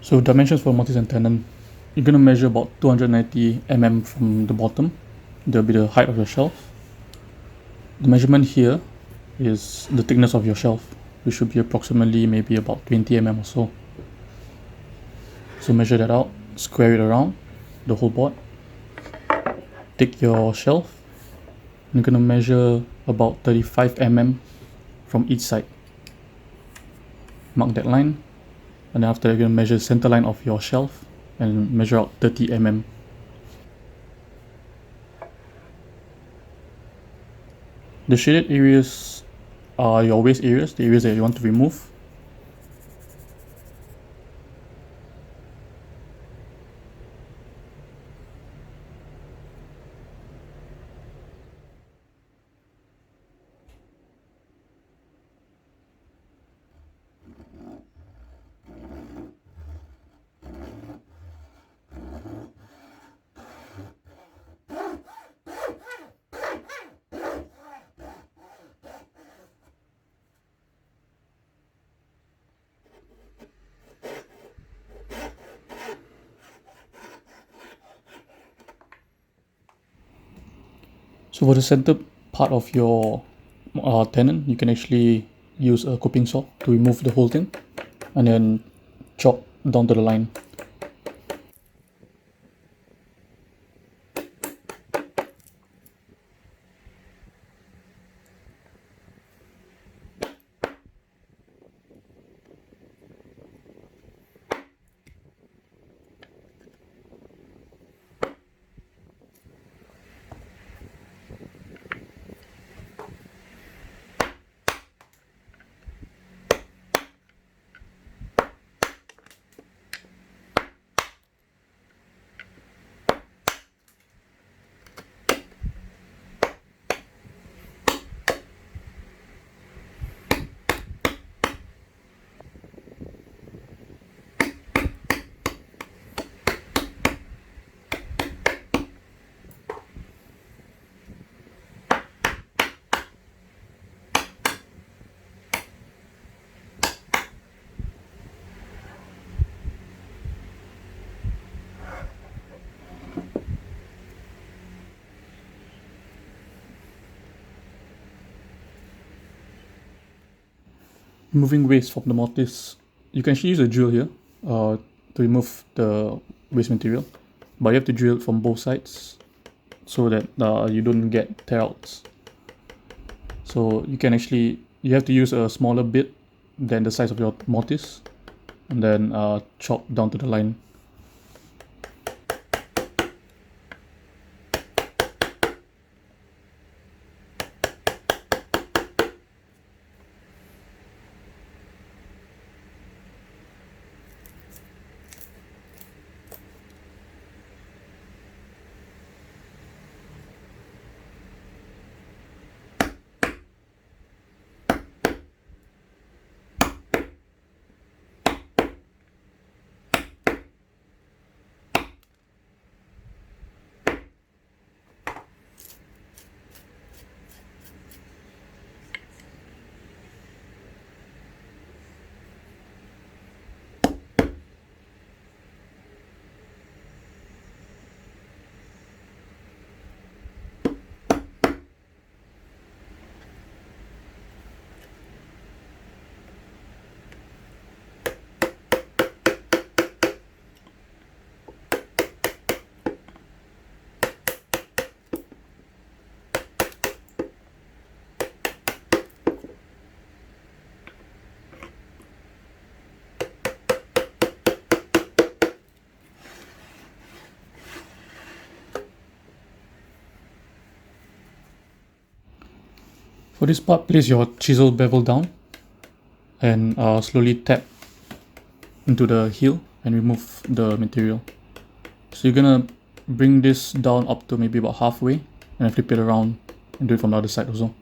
So dimensions for mortise and tenon, you're going to measure about 290 mm from the bottom. That'll be the height of your shelf. The measurement here is the thickness of your shelf, which should be approximately maybe about 20 mm or so. So measure that out, square it around the whole board. Take your shelf, you're going to measure about 35 mm from each side. Mark that line, and then after that you're going to measure the center line of your shelf and measure out 30 mm. The shaded areas are your waste areas, the areas that you want to remove. So for the center part of your tenon, you can actually use a coping saw to remove the whole thing and then chop down to the line. Removing waste from the mortise, you can actually use a drill here to remove the waste material, but you have to drill it from both sides so that you don't get tear outs. So you have to use a smaller bit than the size of your mortise and then chop down to the line. For this part, place your chisel bevel down and slowly tap into the heel and remove the material. So you're gonna bring this down up to maybe about halfway and then flip it around and do it from the other side also.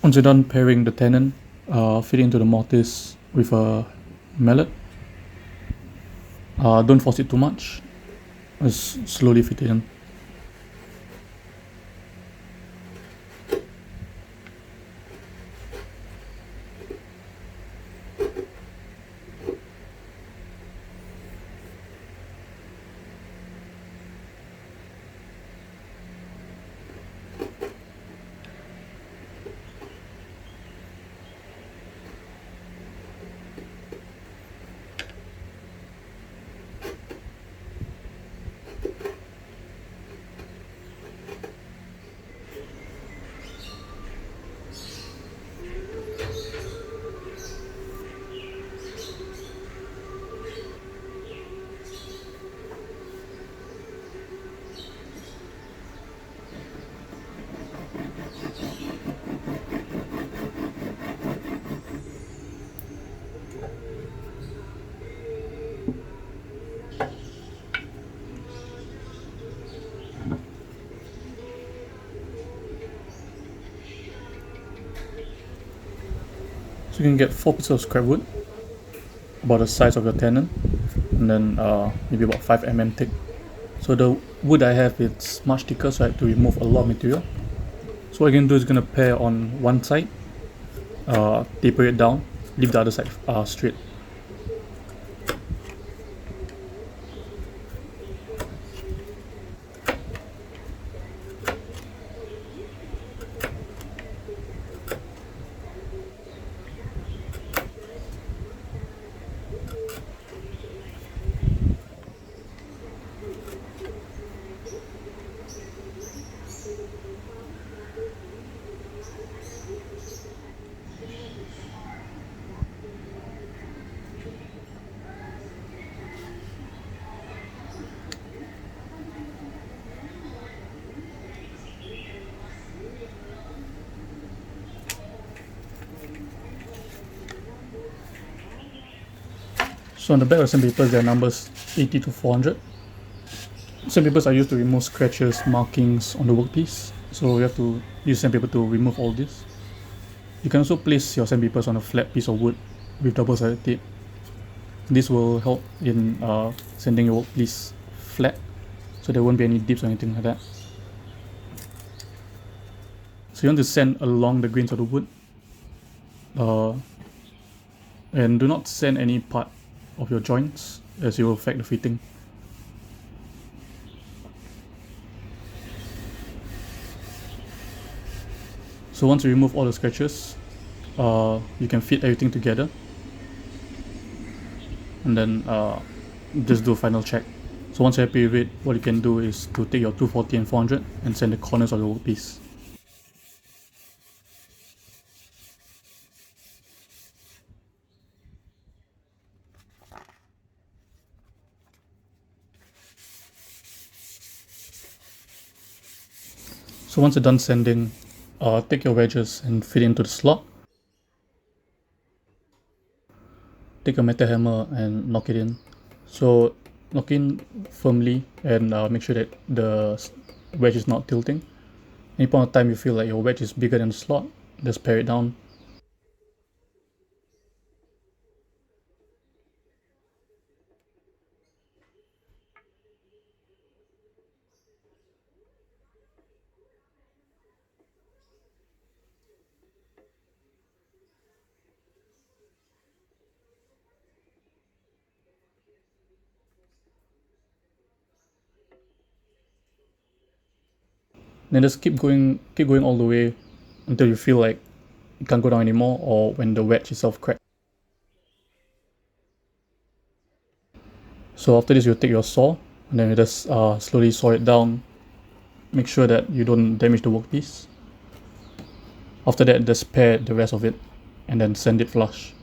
Once you're done pairing the tenon, fit it into the mortise with a mallet. Don't force it too much, just slowly fit it in. So you can get 4 pieces of scrap wood, about the size of your tenon, and then maybe about 5 mm thick. So the wood I have is much thicker, so I have to remove a lot of material. So what I'm going to do is going to pare on one side, taper it down, leave the other side straight. So on the back of sandpapers, there are numbers 80 to 400. Sandpapers are used to remove scratches, markings on the workpiece. So you have to use sandpaper to remove all this. You can also place your sandpapers on a flat piece of wood with double-sided tape. This will help in sanding your workpiece flat, so there won't be any dips or anything like that. So you want to sand along the grains of the wood, and do not sand any part of your joints, as it will affect the fitting. So once you remove all the scratches, you can fit everything together, and then just do a final check. So once you're happy with it, what you can do is to take your 240 and 400 and sand the corners of your workpiece. So once you're done sanding, take your wedges and fit into the slot. Take a metal hammer and knock it in. So knock in firmly and make sure that the wedge is not tilting. Any point of time you feel like your wedge is bigger than the slot, just pare it down. Then just keep going all the way until you feel like you can't go down anymore, or when the wedge itself cracks. So after this, you'll take your saw and then you just slowly saw it down. Make sure that you don't damage the workpiece. After that, just pare the rest of it and then sand it flush.